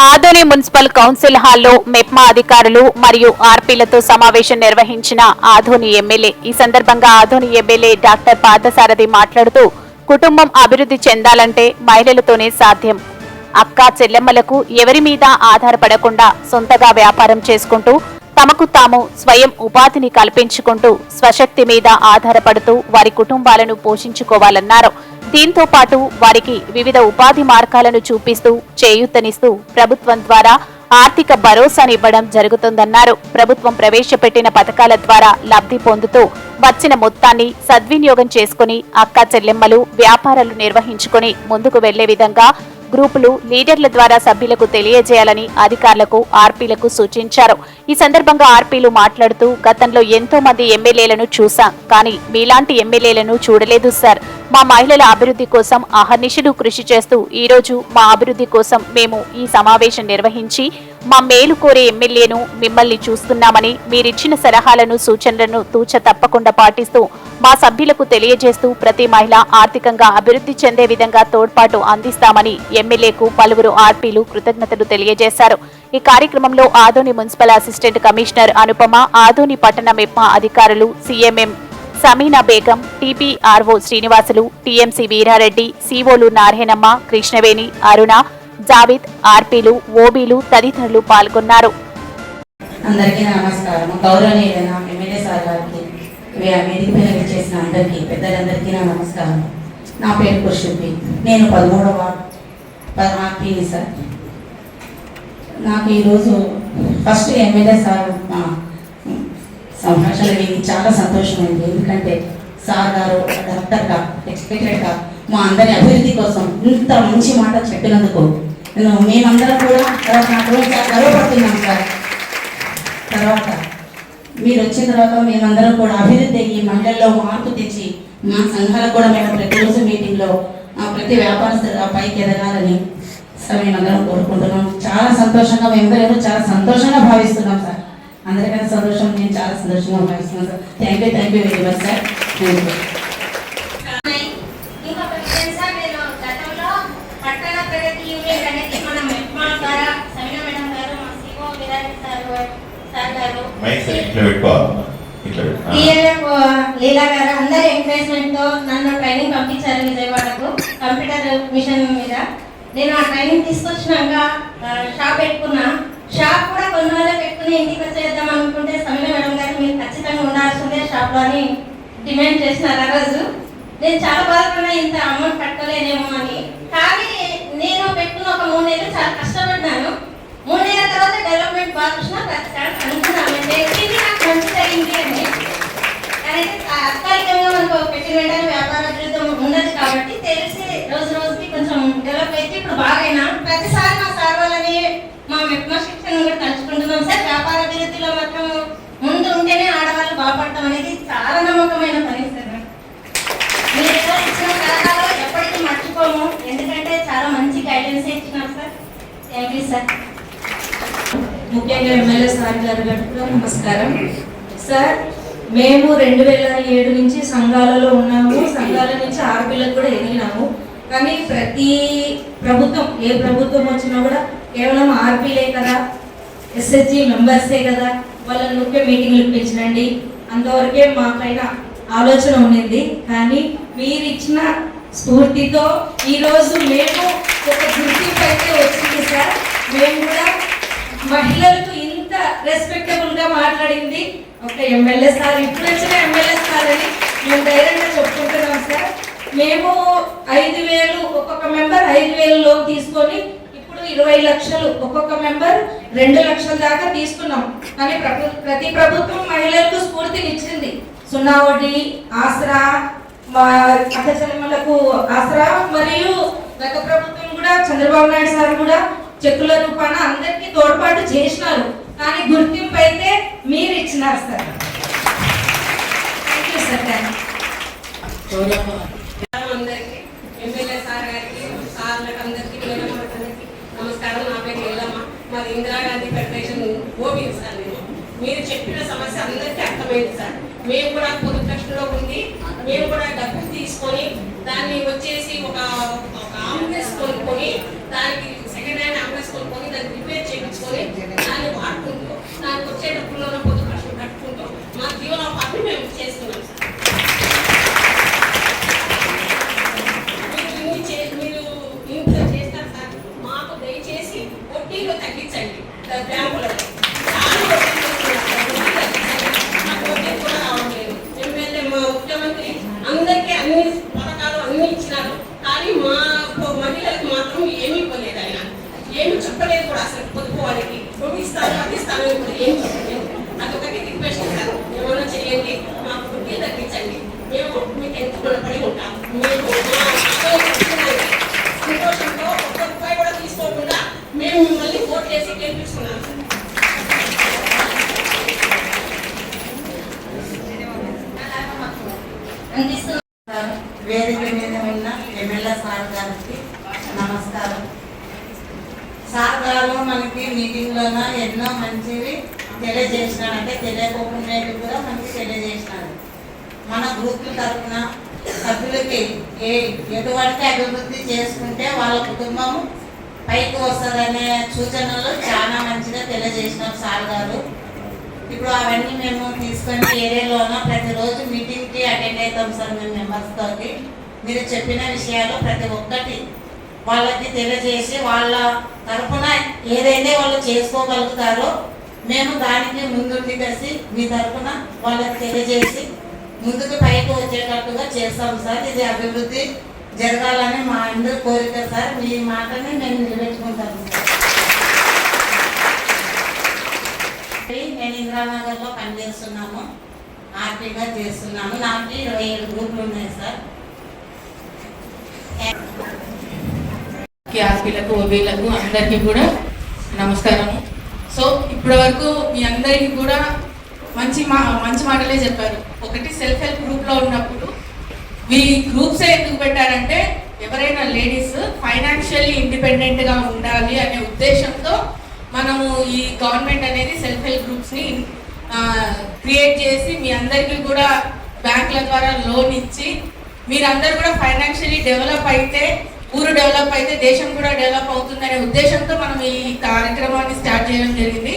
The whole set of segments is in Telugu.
ఆదోని మున్సిపల్ కౌన్సిల్ హాల్లో మెప్మా అధికారులు మరియు ఆర్పీలతో సమావేశం నిర్వహించిన ఆదోని ఎమ్మెల్యే. ఈ సందర్భంగా ఆదోని ఎమ్మెల్యే డాక్టర్ పార్థసారథి మాట్లాడుతూ, కుటుంబం అభివృద్ధి చెందాలంటే మహిళలతోనే సాధ్యం. అక్కా చెల్లెమ్మలకు ఎవరి మీద ఆధారపడకుండా సొంతగా వ్యాపారం చేసుకుంటూ తమకు తాము స్వయం ఉపాధిని కల్పించుకుంటూ స్వశక్తి మీద ఆధారపడుతూ వారి కుటుంబాలను పోషించుకోవాలన్నారు. దీంతో పాటు వారికి వివిధ ఉపాధి మార్గాలను చూపిస్తూ చేయూతనిస్తూ ప్రభుత్వం ద్వారా ఆర్థిక భరోసానివ్వడం జరుగుతుందన్నారు. ప్రభుత్వం ప్రవేశపెట్టిన పథకాల ద్వారా లబ్ధి పొందుతూ వచ్చిన మొత్తాన్ని సద్వినియోగం చేసుకుని అక్కా చెల్లెమ్మలు వ్యాపారాలు నిర్వహించుకుని ముందుకు వెళ్లే విధంగా గ్రూపులు లీడర్ల ద్వారా సభ్యులకు తెలియజేయాలని అధికారులకు ఆర్పీలకు సూచించారు. ఈ సందర్భంగా ఆర్పీలు మాట్లాడుతూ, గతంలో ఎంతో మంది ఎమ్మెల్యేలను చూశాం, కానీ మీలాంటి ఎమ్మెల్యేలను చూడలేదు సార్. మా మహిళల అభివృద్ధి కోసం అహర్నిశలు కృషి చేస్తూ ఈ రోజు మా అభివృద్ధి కోసం మేము ఈ సమావేశం నిర్వహించి మా మేలు కోరే ఎమ్మెల్యేను మిమ్మల్ని చూస్తున్నామని, మీరిచ్చిన సలహాలను సూచనలను తూచ తప్పకుండా పాటిస్తూ మా సభ్యులకు తెలియజేస్తూ ప్రతి మహిళ ఆర్థికంగా అభివృద్ధి చెందే విధంగా తోడ్పాటు అందిస్తామని ఎమ్మెల్యేకు పలువురు ఆర్పీలు కృతజ్ఞతలు తెలియజేశారు. ఈ కార్యక్రమంలో Adoni municipal assistant commissioner Anupama, Adoni పట్టణ మెప్మా అధికారులు CMM Sameena Begum, TPRO Srinivasulu, TMC Veerareddy, సిఓలు నారాయణమ్మ, కృష్ణవేణి, అరుణ, జావిద్, ఆర్పీలు, ఓబీలు తదితరులు పాల్గొన్నారు. అందరికీ నమస్కారం. గౌరవనీయులైన ఎమ్మెల్యే సార్ గారికి, వేదిక పైన విచ్చేసిన అందరికీ పెద్దలందరికీ నా నమస్కారం. నా పేరు కుషుద్ది. నేను 13వ వార్డు ఆర్పీని సార్. నాకు ఈరోజు ఫస్ట్ ఎమ్మెల్యే సార్ మా సంభాషణ విని చాలా సంతోషమైంది. ఎందుకంటే సార్ గారు డాక్టర్గా ఎక్స్పెక్టెడ్గా మా అందరి అభివృద్ధి కోసం ఇంత మంచి మాట చెప్పినందుకు మేమందరం కూడా నాకు చాలా గర్వపడుతున్నాం సార్. తర్వాత మీరు వచ్చిన తర్వాత మేమందరం కూడా అభివృద్ధి అయ్యి మహిళల్లో మార్పు తెచ్చి మా సంఘాలకు కూడా మేము ప్రతిరోజు మీటింగ్లో ప్రతి వ్యాపారస్తులు పైకి ఎదగాలని సార్ మేమందరం కోరుకుంటున్నాం. చాలా సంతోషంగా మేమందరూ చాలా సంతోషంగా భావిస్తున్నాం సార్. అందరికన్నా సంతోషం, నేను చాలా సంతోషంగా భావిస్తున్నాను sir. Thank you very much sir. Leela గారు అందరి ఎంకరేజ్మెంట్ తో నన్ను ట్రైనింగ్ పంపించారు విజయవాడకు కంప్యూటర్ మిషన్ మీద. నేను ఆ ట్రైనింగ్ తీసుకొచ్చినాక షాప్ పెట్టుకున్నా. షాప్ కూడా కొన్ని రోజులు పెట్టుకుని ఇంటికి వచ్చేద్దాం అనుకుంటే సమీనా మేడం గారు మీరు ఖచ్చితంగా ఉండాల్సిందే షాప్ లో అని డిమాండ్ చేసినారు. ఆ రోజు నేను చాలా బాధపడినా, ఇంత అమౌంట్ కట్టుకోలేనేమో అని. కానీ నేను పెట్టుకున్న ఒక 3 నెలలు చాలా కష్టపడ్డాను. 3 నెలల తర్వాత డెవలప్మెంట్ బాగా చూసినా అనుకున్నాను నాకు మంచి అయింది అని. కానీ తాత్కాలికంగా మనకు పెట్టిన వెంటనే వ్యాపార అభివృద్ధి ఉండదు కాబట్టి తెలిసి రోజు రోజుకి కొంచెం డెవలప్ అయితే ఇప్పుడు బాగైనా. ప్రతిసారి మా సార్ వాళ్ళని మా మెప్మా శిక్షణ కూడా తలుచుకుంటున్నాం సార్. వ్యాపార అభివృద్ధిలో మాత్రం ముందు ఉంటేనే ఆడవాళ్ళు బాగుపడటం అనేది చాలా నమ్మకమైన పని సార్. మీరు ఇచ్చిన సలహాలు ఎప్పటికీ మర్చిపోము, ఎందుకంటే చాలా మంచి గైడెన్స్ ఇచ్చినారు సార్. Thank you sir. ముఖ్యంగా ఎమ్మెల్యే సార్ గారు కూడా నమస్కారం సార్. మేము 2007 నుంచి సంఘాలలో ఉన్నాము. సంఘాల నుంచి ఆర్పీలకు కూడా ఎదిగినాము. కానీ ప్రతి ప్రభుత్వం, ఏ ప్రభుత్వం వచ్చినా కూడా కేవలం ఆర్పీలే కదా, ఎస్హెచ్జి మెంబర్సే కదా, వాళ్ళని ముఖ్య మీటింగ్లు పెంచండి అంతవరకే మాకైనా ఆలోచన ఉండింది. కానీ మీరు ఇచ్చిన స్ఫూర్తితో ఈరోజు మేము ఒక గుర్తింపు అయితే వచ్చింది సార్. మేము కూడా మహిళలకు ఇంత రెస్పెక్టబుల్ గా మాట్లాడింది ఒక ఎమ్మెల్యే సార్. ఇప్పుడు వచ్చిన ఎమ్మెల్యే సార్ అని మేము ధైర్యంగా చెప్పుకుంటున్నాం సార్. మేము 5,000 ఒక్కొక్క మెంబర్ 5,000 లోన్ తీసుకొని ఇప్పుడు 20 లక్షలు ఒక్కొక్క మెంబర్ 2 లక్షల దాకా తీసుకున్నాం. కానీ ప్రతి ప్రభుత్వం మహిళలకు స్ఫూర్తినిచ్చింది. 0 వడ్డీ, ఆసరా, అక్క చెల్లెమ్మలకు ఆసరా, మరియు గత ప్రభుత్వం కూడా చంద్రబాబు నాయుడు సార్ కూడా చెక్కుల రూపాన అందరికీ తోడ్పాటు చేసినారు. కానీ గుర్తింపు అయితే మీరు ఇచ్చినారు సార్. Thank you sir. అందరికీ, ఎమ్మెల్యే సార్ గారికి, సార్లకు అందరికీ, అందరికీ నమస్కారం. నా పేరు ఏలమ్మ. మాది ఇందిరాగాంధీ ఫెడరేషన్ ఓబీ సార్. మీరు చెప్పిన సమస్య అందరికీ అర్థమైంది సార్. మేము కూడా పొదుపు ట్రస్ట్లో ఉండి మేము కూడా డబ్బులు తీసుకొని దాన్ని వచ్చేసి ఒక ఆంబులెన్స్ కొనుక్కొని దానికి సెకండ్ హ్యాండ్ ఆంబులెన్స్ కొనుక్కొని దానికి దయచేసి వడ్డీలు తగ్గించండి బ్యాంకులలో. చాలా వడ్డీలు తీసుకున్నారు. నాకు వడ్డీ కూడా రావట్లేదు. ఎమ్మెల్యే మా ముఖ్యమంత్రి అందరికీ అన్ని పథకాలు అన్ని ఇచ్చినారు, కానీ మా మహిళలకు మాత్రం ఏమీ ఇవ్వలేదు. ఆయన ఏమి చెప్పలేదు కూడా అసలు. పొదుపు వారికి ఇస్తాను అది ఇస్తాను కూడా ఏం చెప్పలేదు. అదొకటి రిక్వెస్ట్ ఇస్తాను, ఏమైనా చేయండి, మాకు వడ్డీ తగ్గించండి, మేము మీకు ఎంత రుణపడి ఉంటాం. మేము సంతోషంతో ఒక్క రూపాయి కూడా తీసుకోకుండా మేము మిమ్మల్ని ఓట్ చేసి గెలిపిస్తున్నాం. వేదిక మీద ఉన్న ఎమ్మెల్యే సార్ గారికి నమస్కారం. సార్ గారు మనకి మీటింగ్లోన ఎన్నో మంచివి తెలియజేసినాడు, అంటే తెలియకోకుండా కూడా మనకి తెలియజేసినాడు. మన గ్రూప్ తరఫున సభ్యులకి ఎటువంటి అభివృద్ధి చేసుకుంటే వాళ్ళ కుటుంబం పైకి వస్తుందనే సూచనలు చాలా మంచిగా తెలియజేసినారు సార్ గారు. ఇప్పుడు అవన్నీ మేము తీసుకొని ఏరియాలోన ప్రతిరోజు మీటింగ్కి అటెండ్ అవుతాం సార్ మేము మెంబర్స్తో. మీరు చెప్పిన విషయాలు ప్రతి ఒక్కటి వాళ్ళకి తెలియజేసి వాళ్ళ తరఫున ఏదైతే వాళ్ళు చేసుకోగలుగుతారో మేము దానికి ముందుండి కలిసి మీ తరఫున వాళ్ళకి తెలియజేసి ముందుకు పైకి వచ్చేటట్టుగా చేస్తాం సార్. ఇది అభివృద్ధి జరగాలని మా అందరి కోరిక సార్. మీ మాటని మేము నిలబెట్టుకుంటాము సార్. నేను ఇందిరానగర్లో పనిచేస్తున్నాము, ఆర్పీగా చేస్తున్నాము. నాకు 27 గ్రూపులు ఉన్నాయి సార్. ఆర్పీలకు ఓబీలకు అందరికీ కూడా నమస్కారము. సో ఇప్పటి వరకు మీ అందరికీ కూడా మంచి మాటలే చెప్పారు. ఒకటి, సెల్ఫ్ హెల్ప్ గ్రూప్లో ఉన్నప్పుడు ఈ గ్రూప్సే ఎందుకు పెట్టారంటే ఎవరైనా లేడీస్ ఫైనాన్షియల్లీ ఇండిపెండెంట్గా ఉండాలి అనే ఉద్దేశంతో మనము ఈ గవర్నమెంట్ అనేది సెల్ఫ్ హెల్ప్ గ్రూప్స్ని క్రియేట్ చేసి మీ అందరికీ కూడా బ్యాంకుల ద్వారా లోన్ ఇచ్చి మీరందరూ కూడా ఫైనాన్షియల్లీ డెవలప్ అయితే, ఊరు డెవలప్ అయితే దేశం కూడా డెవలప్ అవుతుందనే ఉద్దేశంతో మనం ఈ కార్యక్రమాన్ని స్టార్ట్ చేయడం జరిగింది.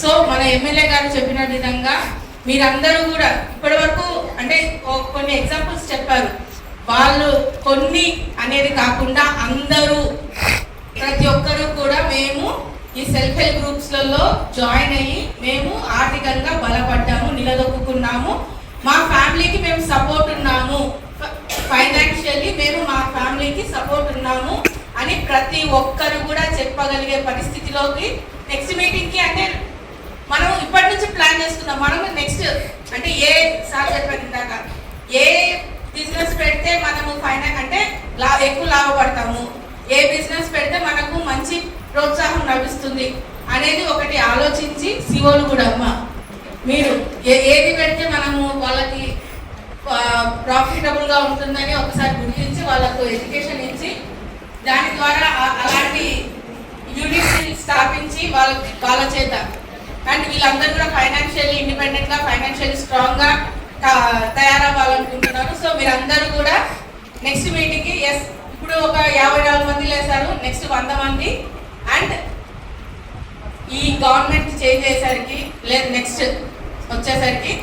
సో మన ఎమ్మెల్యే గారు చెప్పిన విధంగా మీరందరూ కూడా ఇప్పటి వరకు అంటే కొన్ని ఎగ్జాంపుల్స్ చెప్పారు. వాళ్ళు కొన్ని అనేది కాకుండా అందరూ ప్రతి ఒక్కరూ కూడా మేము ఈ సెల్ఫ్ హెల్ప్ గ్రూప్స్లలో జాయిన్ అయ్యి మేము ఆర్థికంగా బలపడ్డాము, నిలదొక్కున్నాము. మా ఫ్యామిలీకి మేము సపోర్ట్ ఉన్నాము, ఫైనాన్షియల్లీ మేము మా ఫ్యామిలీకి సపోర్ట్ ఉన్నాము అని ప్రతి ఒక్కరు కూడా చెప్పగలిగే పరిస్థితిలోకి నెక్స్ట్ మీటింగ్కి, అంటే మనం ఇప్పటి నుంచి ప్లాన్ చేసుకుందాం. మనం నెక్స్ట్ అంటే ఏ సార్ చెప్పారు ఇందాక, ఏ బిజినెస్ పెడితే మనము అంటే ఎక్కువ లాభపడతాము, ఏ బిజినెస్ పెడితే మనకు మంచి ప్రోత్సాహం లభిస్తుంది అనేది ఒకటి ఆలోచించి సిఓలు కూడా అమ్మ మీరు ఏది పెడితే మనము వాళ్ళకి ప్రాఫిటబుల్గా ఉంటుందని ఒకసారి గుర్తించి వాళ్ళకు ఎడ్యుకేషన్ ఇచ్చి దాని ద్వారా అలాంటి యూనిట్ని స్థాపించి వాళ్ళ చేత అండ్ వీళ్ళందరూ కూడా ఫైనాన్షియల్లీ ఇండిపెండెంట్గా ఫైనాన్షియల్లీ స్ట్రాంగ్గా తయారవ్వాలనుకుంటున్నారు. సో మీరందరూ కూడా నెక్స్ట్ మీటింగ్కి ఇప్పుడు ఒక 54 మంది లేసారు, నెక్స్ట్ 100 మంది. అండ్ ఈ గవర్నమెంట్ చేంజ్ అయ్యేసరికి లేదు నెక్స్ట్ వచ్చేసరికి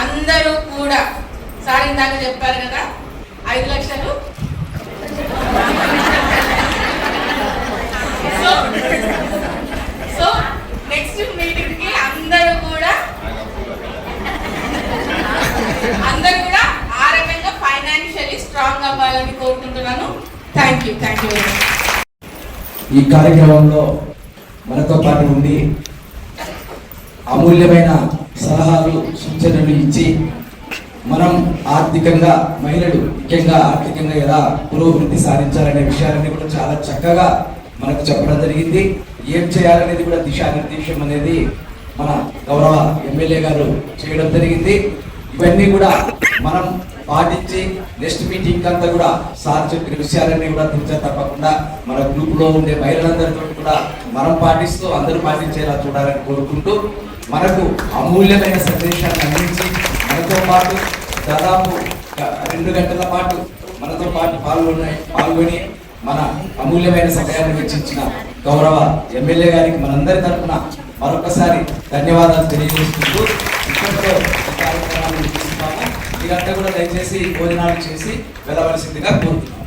అందరూ కూడా సార్ ఇందాక చెప్పారు కదా 5 లక్షలు. సో నెక్స్ట్ మీటింగ్కి అందరూ కూడా ఆ రకంగా ఫైనాన్షియల్లీ స్ట్రాంగ్ అవ్వాలని కోరుకుంటున్నాను. Thank you very much. ఈ కార్యక్రమంలో మనతో పాటు ఉండి అమూల్యమైన సలహాలు సూచనలు ఇచ్చి మనం ఆర్థికంగా మహిళలు ముఖ్యంగా ఆర్థికంగా ఎలా పురోభివృద్ధి సాధించాలనే విషయాలన్నీ కూడా చాలా చక్కగా మనకు చెప్పడం జరిగింది. ఏం చేయాలనేది కూడా దిశానిర్దేశం అనేది మన గౌరవ ఎమ్మెల్యే గారు చేయడం జరిగింది. ఇవన్నీ కూడా మనం పాటించి నెక్స్ట్ మీటింగ్ అంతా కూడా సార్ చెప్పిన విషయాలన్నీ కూడా తప్పకుండా మన గ్రూప్ లో ఉండే మహిళలందరితో కూడా మనం పాటిస్తూ అందరూ పాటించేలా చూడాలని కోరుకుంటూ మనకు అమూల్యమైన సందేశాన్ని అందించి మనతో పాటు దాదాపు 2 గంటల పాటు మనతో పాటు పాల్గొని మన అమూల్యమైన సమయాన్ని వెచ్చించిన గౌరవ ఎమ్మెల్యే గారికి మనందరి తరఫున మరొకసారి ధన్యవాదాలు తెలియజేసుకుంటూ ఇప్పటితో కార్యక్రమాన్ని ముగిస్తున్నాము. మీరంతా కూడా దయచేసి భోజనాలు చేసి వెళ్ళవలసిందిగా కోరుతున్నాను.